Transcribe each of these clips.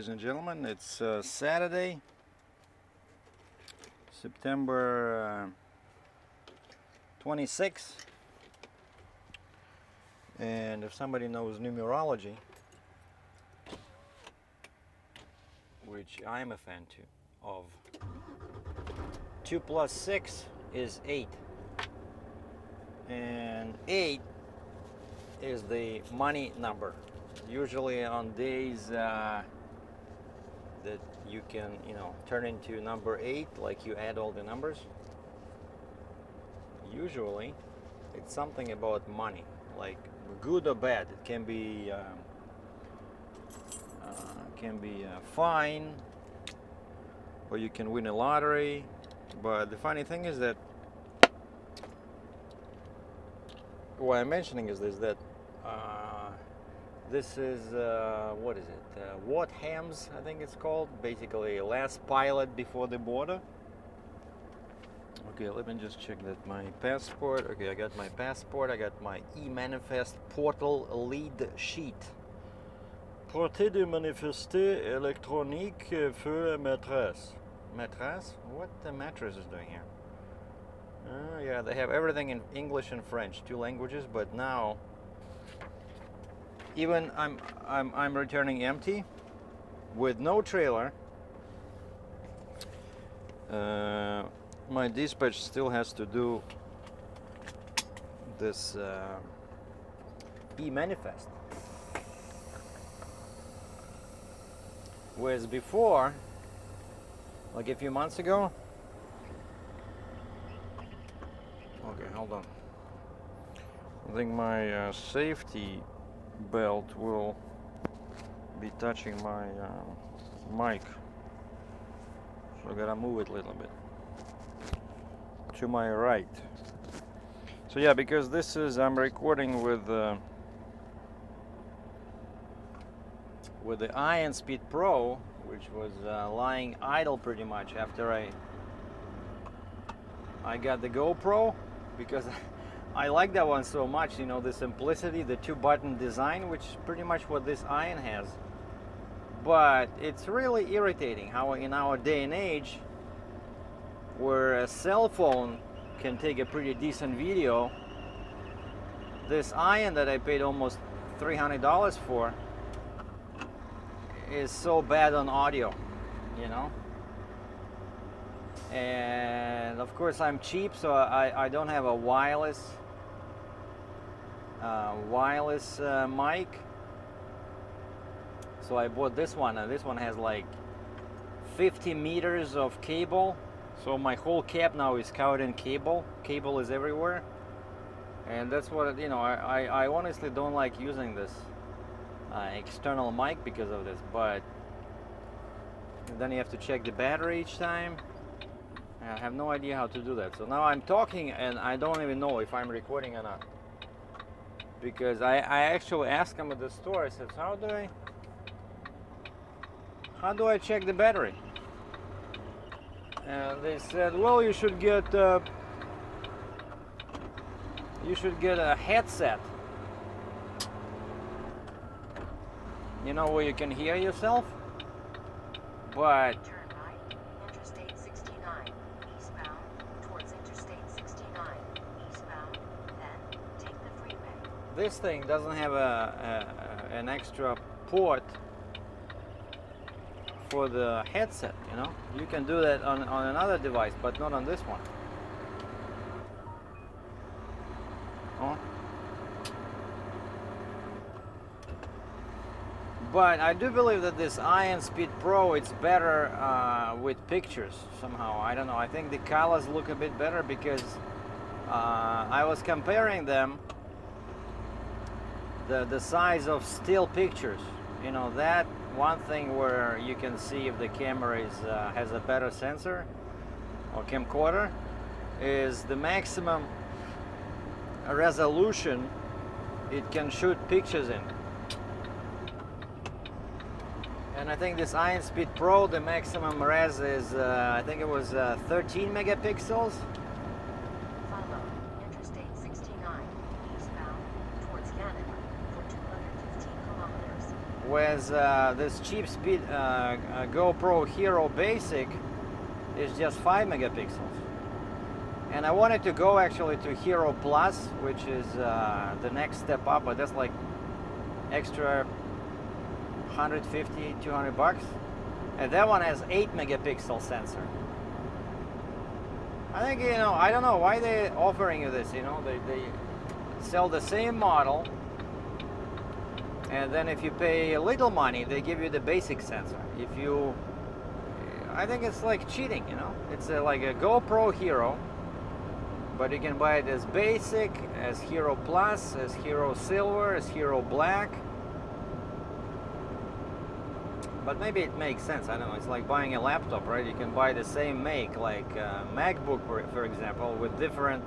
ladies and gentlemen. It's Saturday, September 26th, and if somebody knows numerology, which I'm a fan too of, 2 plus 6 is 8, and 8 is the money number. Usually on days that you can, turn into number 8, like you add all the numbers, usually it's something about money, like good or bad. It can be fine, or you can win a lottery. But the funny thing is that why I'm mentioning is this, that this is what is it? Wathams, I think it's called. Basically, last pilot before the border. Okay, let me just check that my passport. Okay, I got my passport. I got my e-manifest portal lead sheet. Portée de manifester électronique für maîtresse. Maîtresse? What the mattress is doing here? Yeah, they have everything in English and French, 2 languages, but now even I'm returning empty with no trailer. My dispatch still has to do this e-manifest. Whereas before, like a few months ago, okay, hold on. I think my safety belt will be touching my mic, so I gotta move it a little bit to my right. So yeah, because this is, I'm recording with the Iron Speed Pro, which was lying idle pretty much after I got the GoPro, because I like that one so much, the simplicity, the 2-button design, which is pretty much what this Iron has. But it's really irritating how in our day and age, where a cell phone can take a pretty decent video, this Iron that I paid almost $300 for is so bad on audio, And of course I'm cheap, so I don't have a wireless mic. So I bought this one, and this one has like 50 meters of cable. So my whole cab now is covered in cable. Cable is everywhere. And that's what, I honestly don't like using this external mic because of this. But then you have to check the battery each time. I have no idea how to do that. So now I'm talking and I don't even know if I'm recording or not. Because I actually asked them at the store, I said, how do I check the battery? And they said, well, you should get a headset. Where you can hear yourself. But turn right, Interstate 69 eastbound towards Interstate 69 eastbound, then take the freeway. This thing doesn't have an extra port for the headset, You can do that on another device, but not on this one. Oh. But I do believe that this Iron Speed Pro, it's better with pictures somehow. I don't know. I think the colors look a bit better because I was comparing them, the size of still pictures. That one thing where you can see if the camera has a better sensor or camcorder is the maximum resolution it can shoot pictures in. And I think this Iron Speed Pro, the maximum res is, I think it was 13 megapixels. Follow Interstate 69 eastbound towards Canada for 215 kilometers. with this cheap speed GoPro Hero Basic is just 5 megapixels. And I wanted to go actually to Hero Plus, which is the next step up, but that's like extra 150, 200 bucks. And that one has 8 megapixel sensor. I think, you know, I don't know why they're offering you this, you know, they sell the same model, and then if you pay a little money, they give you the basic sensor. If you, I think it's like cheating, you know. It's like a GoPro Hero, but you can buy it as basic, as Hero Plus, as Hero Silver, as Hero Black. But maybe it makes sense, I don't know, it's like buying a laptop, right? You can buy the same make, like MacBook, for example, with different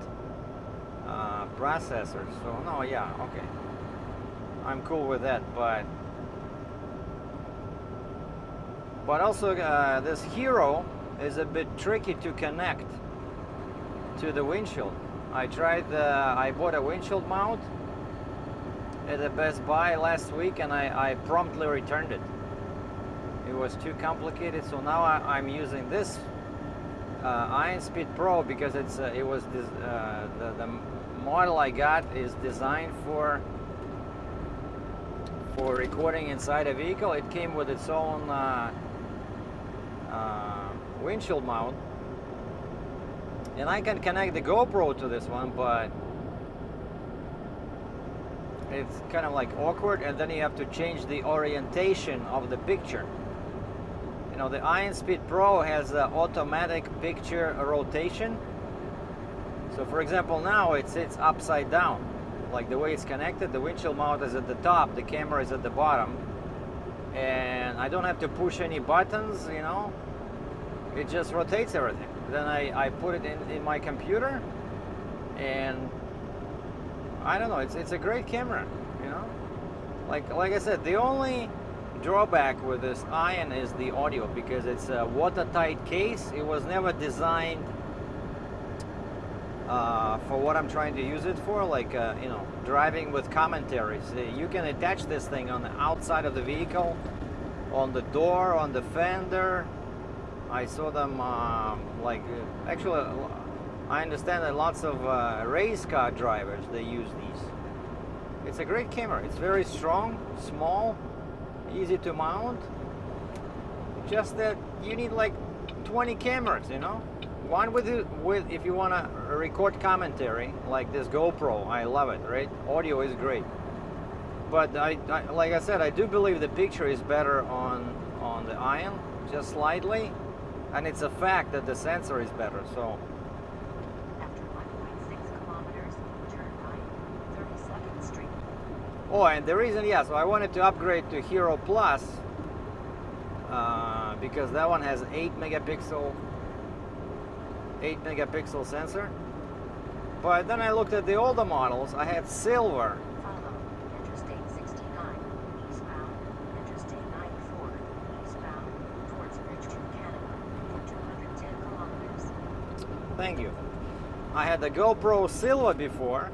processors. So, no, yeah, okay. I'm cool with that, but also this Hero is a bit tricky to connect to the windshield. I bought a windshield mount at the Best Buy last week, and I promptly returned it. It was too complicated, so now I'm using this Iron Speed Pro because the model I got is designed for recording inside a vehicle. It came with its own windshield mount, and I can connect the GoPro to this one, but it's kind of like awkward, and then you have to change the orientation of the picture. You know, the Iron Speed Pro has automatic picture rotation. So for example, now it sits upside down. Like the way it's connected, the windshield mount is at the top, the camera is at the bottom. And I don't have to push any buttons, you know. It just rotates everything. Then I put it in my computer, and I don't know, it's a great camera, you know. Like I said, the only drawback with this Iron is the audio, because it's a watertight case. It was never designed for what I'm trying to use it for, like you know, driving with commentaries. You can attach this thing on the outside of the vehicle, on the door, on the fender. I saw them actually I understand that lots of race car drivers, they use these. It's a great camera. It's very strong, small, easy to mount. Just that you need like 20 cameras, you know. One with if you want to record commentary, like this GoPro. I love it, right? Audio is great. But like I said, I do believe the picture is better on the Iron, just slightly, and it's a fact that the sensor is better. So. After 1.6 kilometers, turn right, 32nd Street. Oh, and the reason, yeah, so I wanted to upgrade to Hero Plus because that one has 8 megapixel sensor. But then I looked at the older models. I had Silver. Follow Interstate 69 eastbound, Interstate 94 eastbound towards Bridge to Canada for 210 kilometers. Thank you. I had the GoPro Silver before.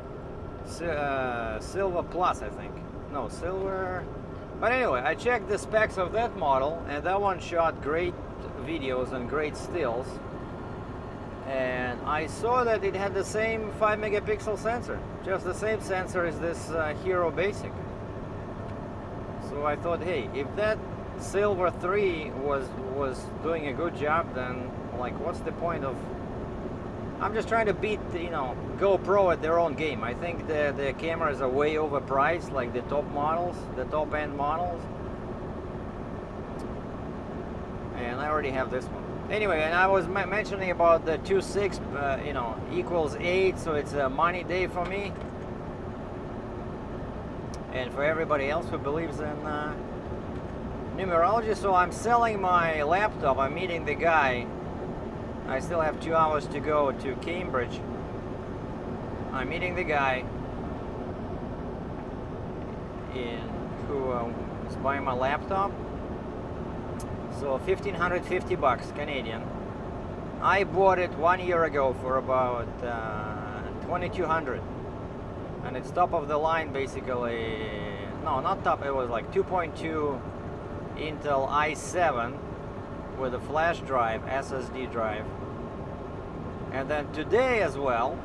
Silver Plus, I think. No, Silver. But anyway, I checked the specs of that model, and that one shot great videos and great stills. And I saw that it had the same 5 megapixel sensor, just the same sensor as this Hero Basic. So I thought, hey, if that Silver 3 was doing a good job, then like, what's the point of? I'm just trying to beat, you know, GoPro at their own game. I think the cameras are way overpriced, like the top models, the top end models. And I already have this one. Anyway, and I was mentioning about the 2.6, you know, equals 8, so it's a money day for me. And for everybody else who believes in numerology. So I'm selling my laptop, I'm meeting the guy. I still have 2 hours to go to Cambridge. I'm meeting the guy who is buying my laptop. So 1,550 bucks Canadian. I bought it 1 year ago for about 2,200, and it's top of the line, basically no, not top, it was like 2.2 Intel i7 with a flash drive, SSD drive. And then today as well,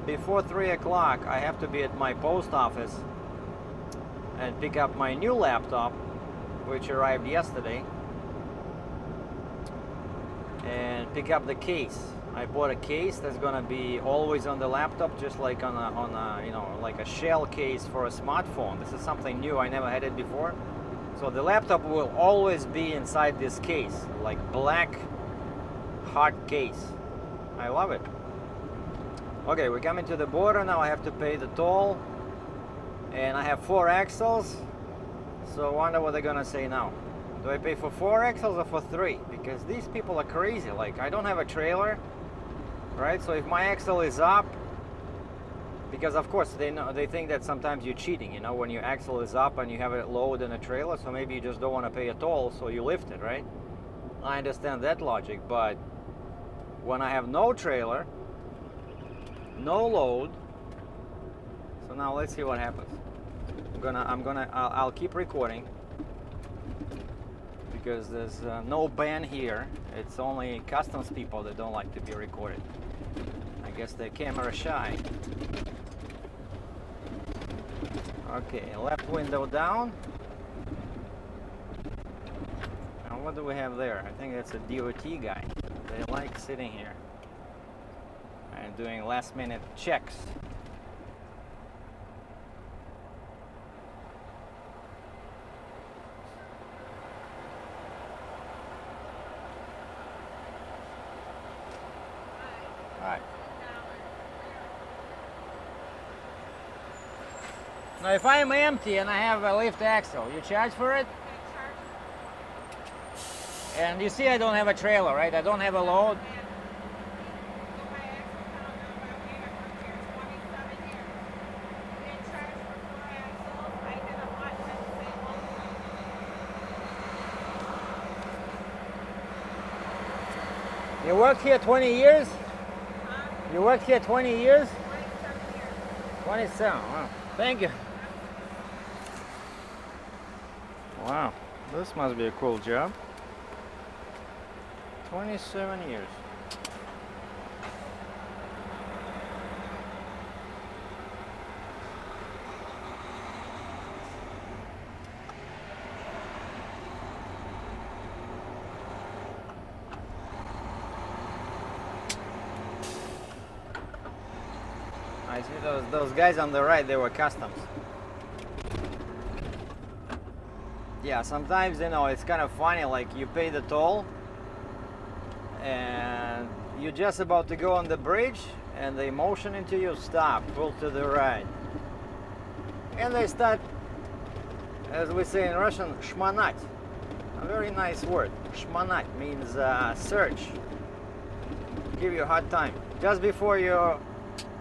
before 3 o'clock, I have to be at my post office and pick up my new laptop, which arrived yesterday, and pick up the case. I bought a case that's gonna be always on the laptop, just like on a you know, like a shell case for a smartphone. This is something new, I never had it before. So the laptop will always be inside this case, like black hard case. I love it. Okay, we're coming to the border now. I have to pay the toll, and I have 4 axles, so I wonder what they're gonna say now. Do I pay for 4 axles or for 3? Because these people are crazy. Like, I don't have a trailer, right? So if my axle is up, because of course they think that sometimes you're cheating, you know, when your axle is up and you have it low in a trailer, so maybe you just don't want to pay a toll, so you lift it, right? I understand that logic, but when I have no trailer, no load, so now let's see what happens. I'll keep recording because there's no ban here. It's only customs people that don't like to be recorded. I guess they're camera shy. Okay, left window down. And what do we have there? I think that's a DOT guy. They like sitting here and doing last minute checks. Alright. Now if I'm empty and I have a lift axle, you charge for it? And you see I don't have a trailer, right? I don't have a load. You worked here 20 years? Huh? You worked here 20 years? 27 years. 27, wow. Thank you. Wow, this must be a cool job. 27 years. I see those guys on the right, they were customs. Yeah, sometimes, you know, it's kind of funny, like you pay the toll and you're just about to go on the bridge and they motion into you, stop, pull to the right. And they start, as we say in Russian, shmanat. A very nice word. Shmanat means search. Give you a hard time. Just before you,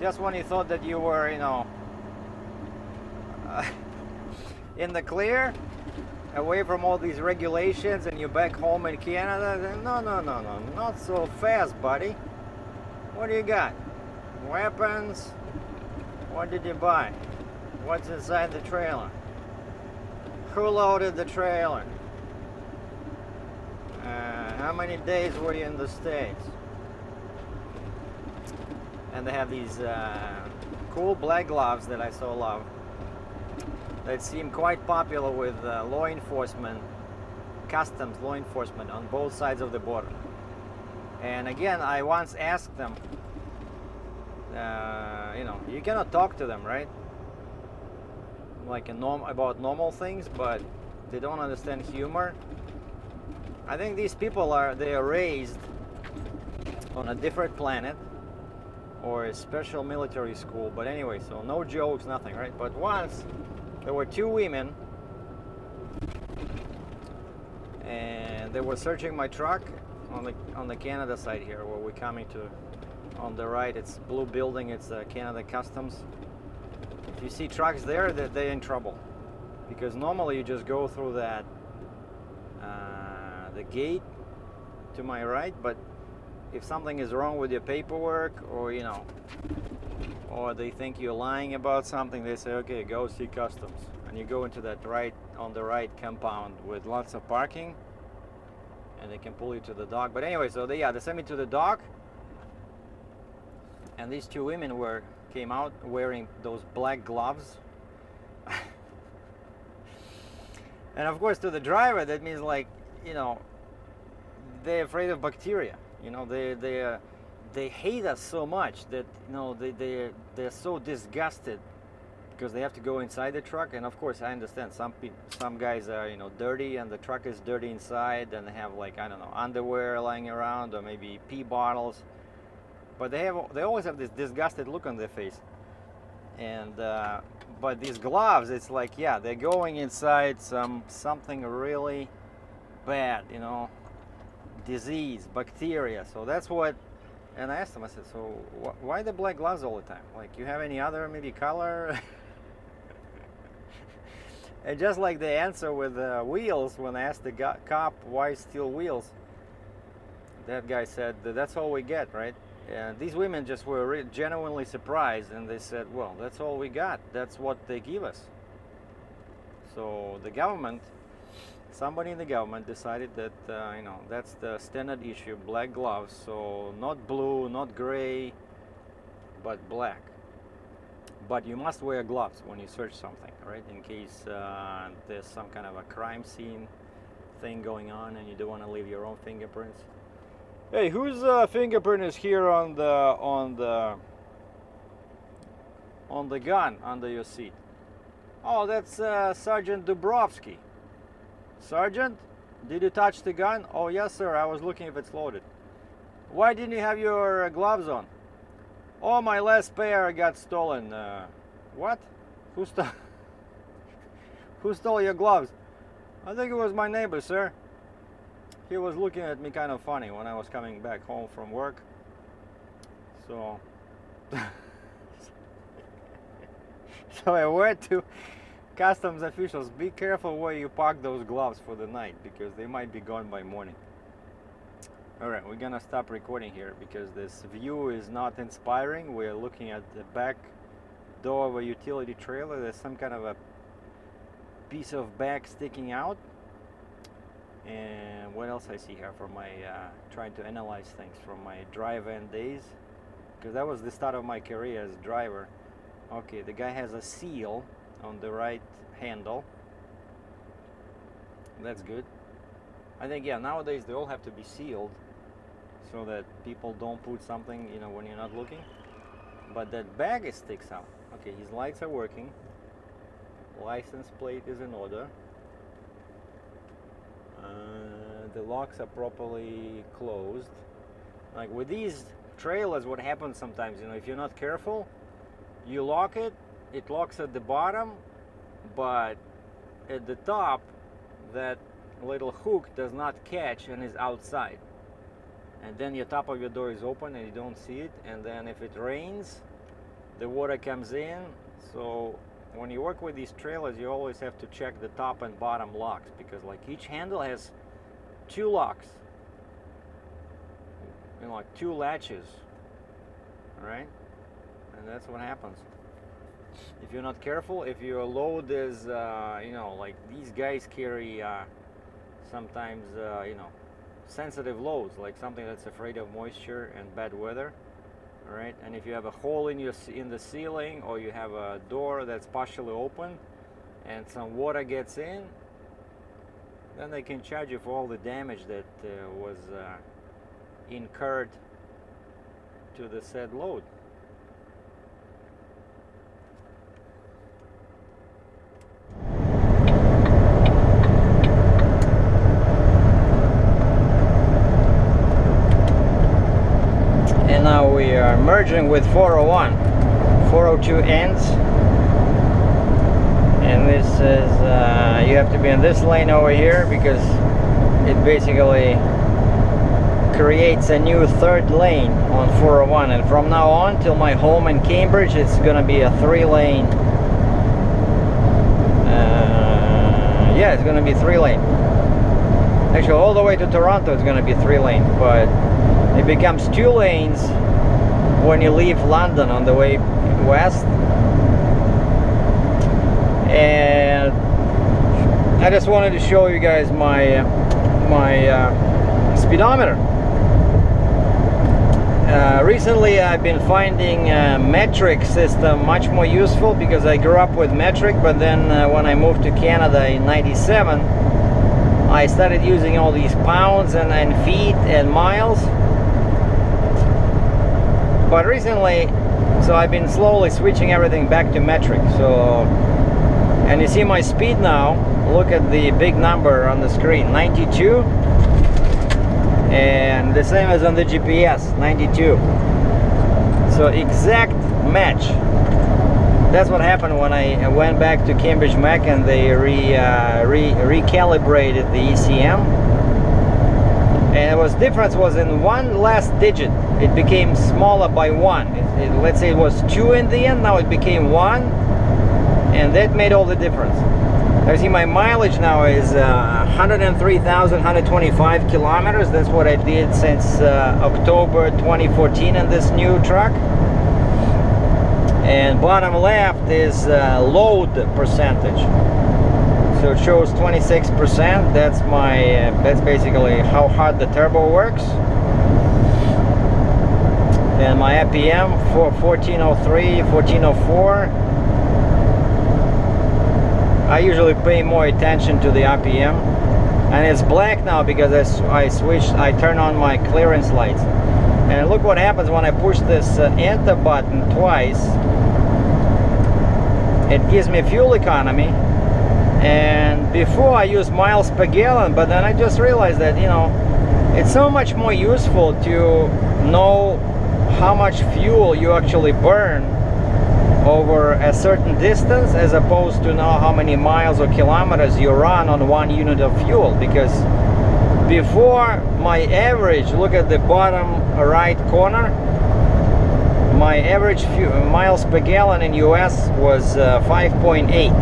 just when you thought that you were, you know, in the clear, away from all these regulations, and you're back home in Canada, then no, not so fast, buddy. What do you got? Weapons? What did you buy? What's inside the trailer? Who loaded the trailer? How many days were you in the States? And they have these cool black gloves that I so love, that seem quite popular with law enforcement, customs law enforcement on both sides of the border. And again, I once asked them, you know, you cannot talk to them, right? Like about normal things, but they don't understand humor. I think these people they are raised on a different planet or a special military school. But anyway, so no jokes, nothing, right? But once there were 2 women and they were searching my truck on the Canada side here where we're coming to. On the right, it's blue building, it's Canada Customs. If you see trucks there, they're in trouble, because normally you just go through that the gate to my right, but if something is wrong with your paperwork, or you know, or they think you're lying about something, they say, okay, go see customs, and you go into that on the right compound with lots of parking, and they can pull you to the dock. But anyway, so they sent me to the dock, and these two women came out wearing those black gloves. And of course, to the driver, that means, like, you know, they're afraid of bacteria. You know, they hate us so much that, you know, they're so disgusted because they have to go inside the truck. And of course, I understand some guys are, you know, dirty, and the truck is dirty inside, and they have, like, I don't know, underwear lying around, or maybe pee bottles. But they always have this disgusted look on their face. And but these gloves, it's like, yeah, they're going inside something really bad, you know, disease, bacteria. So that's what. And I asked them, I said, so why the black gloves all the time? Like, you have any other maybe color? And just like the answer with wheels, when I asked the cop why steel wheels, that guy said, that's all we get, right? And these women just were genuinely surprised, and they said, well, that's all we got. That's what they give us. So the government, somebody in the government decided that, you know, that's the standard issue, black gloves. So not blue, not gray, but black. But you must wear gloves when you search something, right? In case there's some kind of a crime scene thing going on and you don't want to leave your own fingerprints. Hey, whose fingerprint is here on the gun under your seat? Oh, that's Sergeant Dubrovsky. Sergeant, did you touch the gun? Oh, yes, sir. I was looking if it's loaded. Why didn't you have your gloves on? Oh, my last pair got stolen. What? Who stole your gloves? I think it was my neighbor, sir. He was looking at me kind of funny when I was coming back home from work. So, so I word to customs officials, be careful where you park those gloves for the night, because they might be gone by morning. Alright, we're gonna stop recording here because this view is not inspiring. We're looking at the back door of a utility trailer. There's some kind of a piece of back sticking out. And what else I see here from my trying to analyze things from my drive-in days, because that was the start of my career as a driver. Okay, the guy has a seal on the right handle. That's good. I think, yeah, nowadays they all have to be sealed so that people don't put something, you know, when you're not looking. But that bag sticks out. Okay, his lights are working. License plate is in order. The locks are properly closed. Like with these trailers, what happens sometimes, you know, if you're not careful, you lock it, it locks at the bottom, but at the top, that little hook does not catch and is outside. And then your top of your door is open and you don't see it. And then if it rains, the water comes in. So when you work with these trailers, you always have to check the top and bottom locks, because like each handle has 2 locks, you know, like 2 latches, all right? And that's what happens if you're not careful. If your load is, you know, like these guys carry sometimes, you know, sensitive loads, like something that's afraid of moisture and bad weather. All right, and if you have a hole in the ceiling, or you have a door that's partially open and some water gets in, then they can charge you for all the damage that was incurred to the said load. And now we are merging with 401. 402 ends. And this is, you have to be in this lane over here, because it basically creates a new 3rd lane on 401. And from now on till my home in Cambridge, it's going to be a 3-lane. Yeah, it's going to be 3-lane. Actually, all the way to Toronto, it's going to be 3-lane. But it becomes 2 lanes when you leave London on the way west. And I just wanted to show you guys my speedometer. Recently I've been finding metric system much more useful, because I grew up with metric, but then when I moved to Canada in '97, I started using all these pounds and feet and miles. But recently, so I've been slowly switching everything back to metric. So, and you see my speed now, look at the big number on the screen, 92. And the same as on the GPS, 92. So exact match. That's what happened when I went back to Cambridge Mac and they recalibrated the ECM. And the difference was in one last digit. It became smaller by one. Let's say it was 2 in the end, now it became 1. And that made all the difference. I see my mileage now is 103,125 kilometers. That's what I did since October 2014 in this new truck. And bottom left is load percentage. So it shows 26%. That's my that's basically how hard the turbo works. And my RPM for 1403, 1404. I usually pay more attention to the RPM, and it's black now because I turn on my clearance lights. And look what happens when I push this enter button twice. It gives me fuel economy, and before I use miles per gallon, but then I just realized that, you know, it's so much more useful to know how much fuel you actually burn over a certain distance, as opposed to know how many miles or kilometers you run on one unit of fuel. Because before, my average, look at the bottom right corner, my average miles per gallon in US was 5.8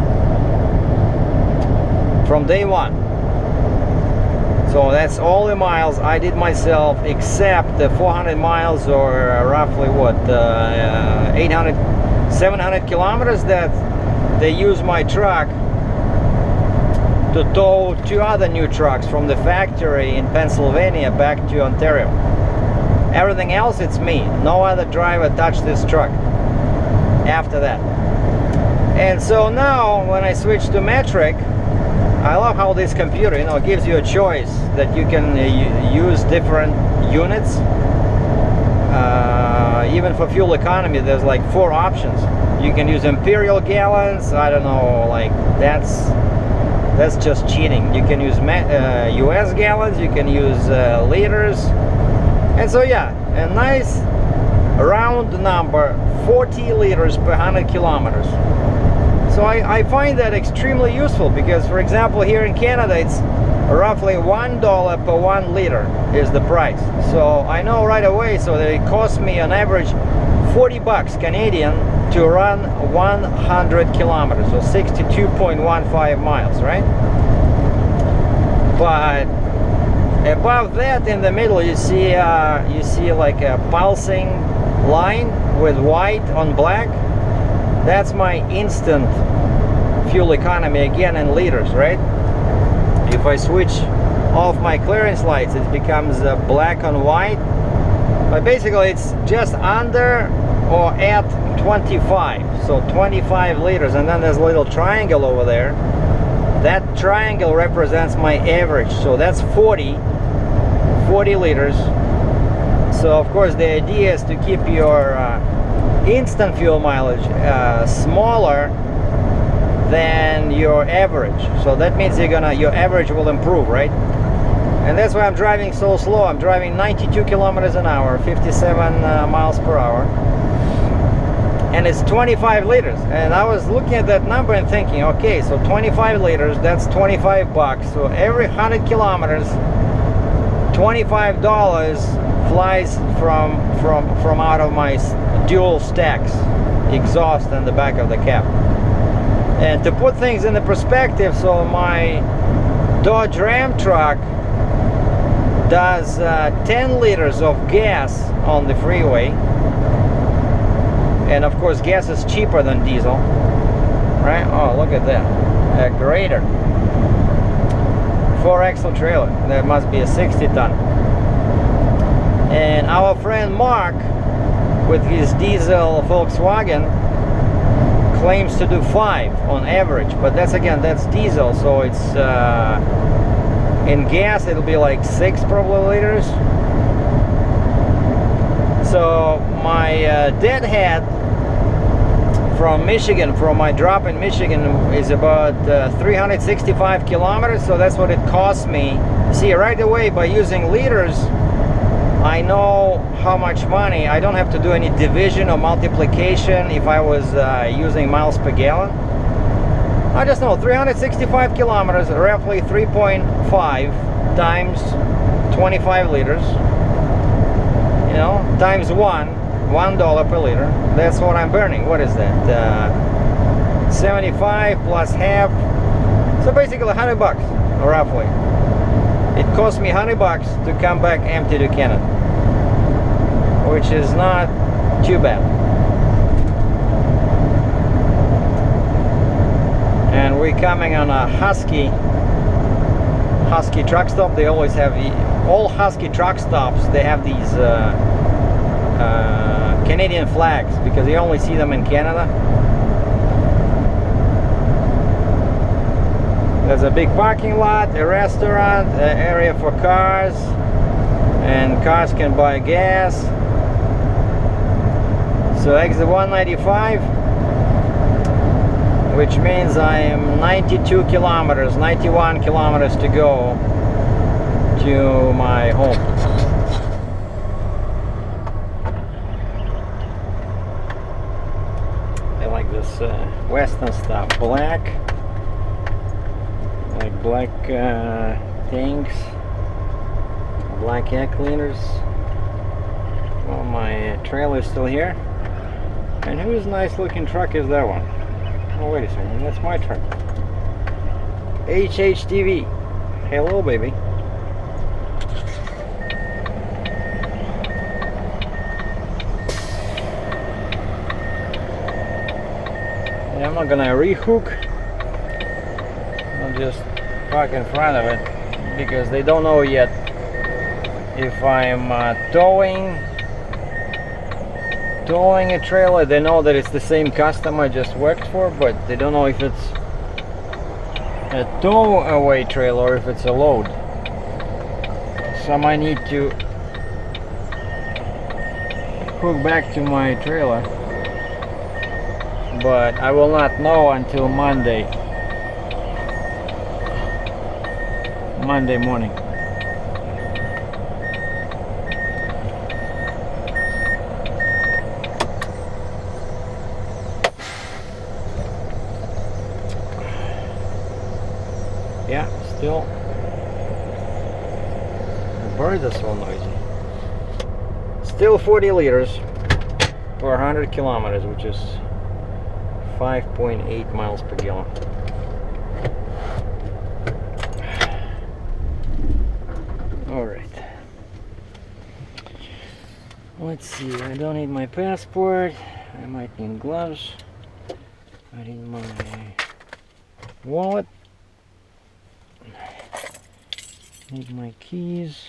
from day one. So that's all the miles I did myself, except the 400 miles, or roughly what, 700 kilometers that they use my truck to tow 2 other new trucks from the factory in Pennsylvania back to Ontario. Everything else, it's me. No other driver touched this truck after that. And so now when I switch to metric, I love how this computer, you know, gives you a choice that you can use different units. Even for fuel economy, there's like 4 options. You can use imperial gallons. I don't know, like that's just cheating. You can use US gallons. You can use liters. And so yeah, a nice round number, 40 liters per 100 kilometers. So I find that extremely useful, because, for example, here in Canada, it's roughly $1 per 1 liter is the price. So I know right away, so that it costs me on average 40 bucks Canadian to run 100 kilometers, so 62.15 miles, right? But above that, in the middle, you see like a pulsing line with white on black. That's my instant fuel economy, again in liters, right? If I switch off my clearance lights, it becomes black on white. But basically it's just under or at 25, so 25 liters. And then there's a little triangle over there. That triangle represents my average, so that's 40 liters. So of course the idea is to keep your instant fuel mileage smaller than your average. So that means your average will improve, right? And that's why I'm driving so slow. I'm driving 92 kilometers an hour, 57 miles per hour, and it's 25 liters. And I was looking at that number and thinking, okay, so 25 liters, that's 25 bucks. So every 100 kilometers, $25 flies from out of my dual stacks exhaust in the back of the cab. And to put things into perspective, so my Dodge Ram truck does 10 liters of gas on the freeway, and of course gas is cheaper than diesel, right? Oh, look at that, a grater. 4-axle trailer. That must be a 60-ton. And our friend Mark, with his diesel Volkswagen, claims to do 5 on average, but that's diesel, so it's in gas it'll be like 6 probably liters. So my deadhead from Michigan, from my drop in Michigan, is about 365 kilometers, so that's what it cost me. See, right away by using liters I know how much money. I don't have to do any division or multiplication if I was using miles per gallon. I just know 365 kilometers, roughly 3.5 times 25 liters, you know, times $1 per liter. That's what I'm burning. What is that? 75 plus half, so basically 100 bucks roughly. It cost me 100 bucks to come back empty to Canada, which is not too bad. And we're coming on a Husky truck stop. They always have, all Husky truck stops, they have these Canadian flags, because you only see them in Canada. There's a big parking lot, a restaurant, an area for cars, and cars can buy gas. So exit 195, which means I am 92 kilometers, 91 kilometers to go to my home. I like this Western stuff, black. Like black tanks, black air cleaners. Well, my trailer is still here. And whose nice looking truck is that one? Oh, wait a second, that's my truck. HHTV. Hello, baby. Yeah, I'm not gonna rehook. I'll just park in front of it, because they don't know yet if I'm towing a trailer. They know that it's the same customer I just worked for, but they don't know if it's a tow away trailer or if it's a load. So I might need to hook back to my trailer, but I will not know until Monday morning. Yeah, still the birds are so noisy. Still 40 liters per 100 kilometers, which is 5.8 miles per gallon. Let's see, I don't need my passport. I might need gloves. I need my wallet. Need my keys.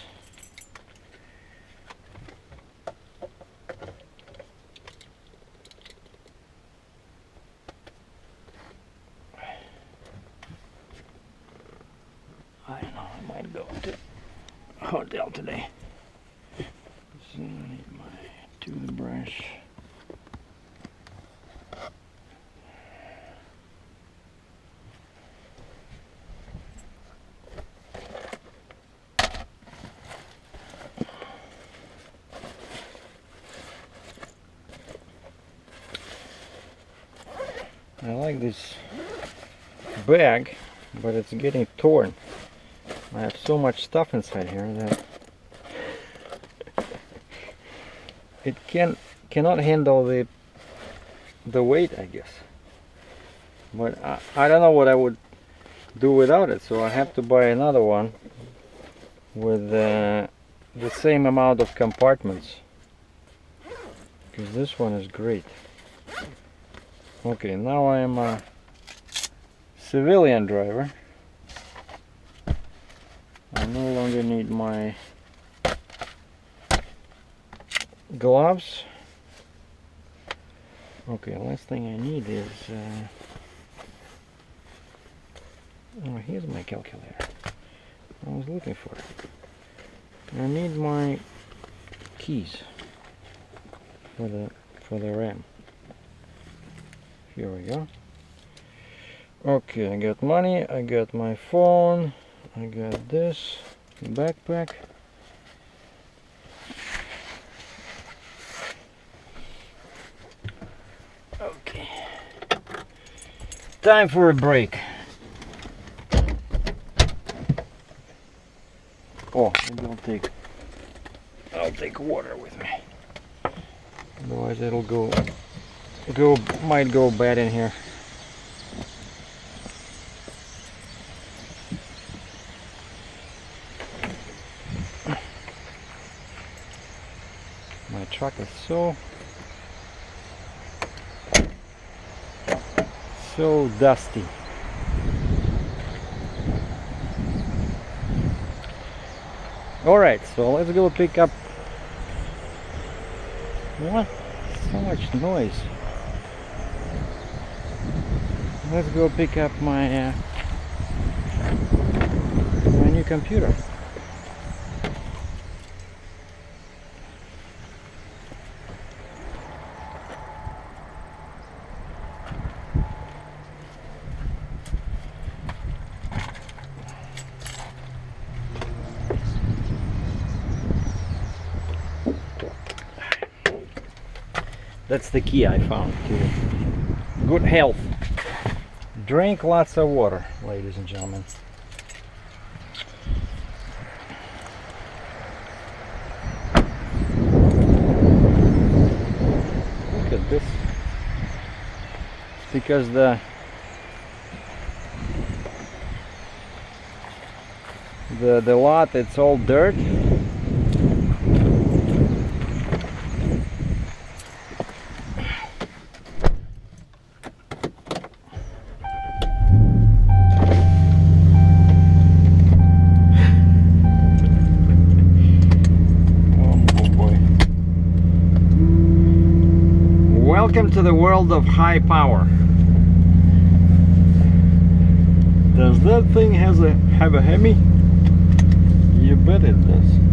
I don't know, I might go to a hotel today. So I need my toothbrush. I like this bag, but it's getting torn. I have so much stuff inside here that it cannot handle the weight, I guess. But I don't know what I would do without it, so I have to buy another one with the same amount of compartments, because this one is great. Okay, now I am a civilian driver. I no longer need my gloves. Okay, last thing I need is oh, here's my calculator. I was looking for it. I need my keys for the RAM. Here we go. Okay, I got money, I got my phone, I got this backpack. Okay. Time for a break. Oh, maybe I'll take water with me. Otherwise it'll might go bad in here. My truck is so dusty. Alright, so let's go pick up. What? So much noise. Let's go pick up my my new computer. That's the key I found to good health. Drink lots of water, ladies and gentlemen. Look at this. It's because the lot, it's all dirt. Welcome to the world of high power. Does that thing have a Hemi? You bet it does.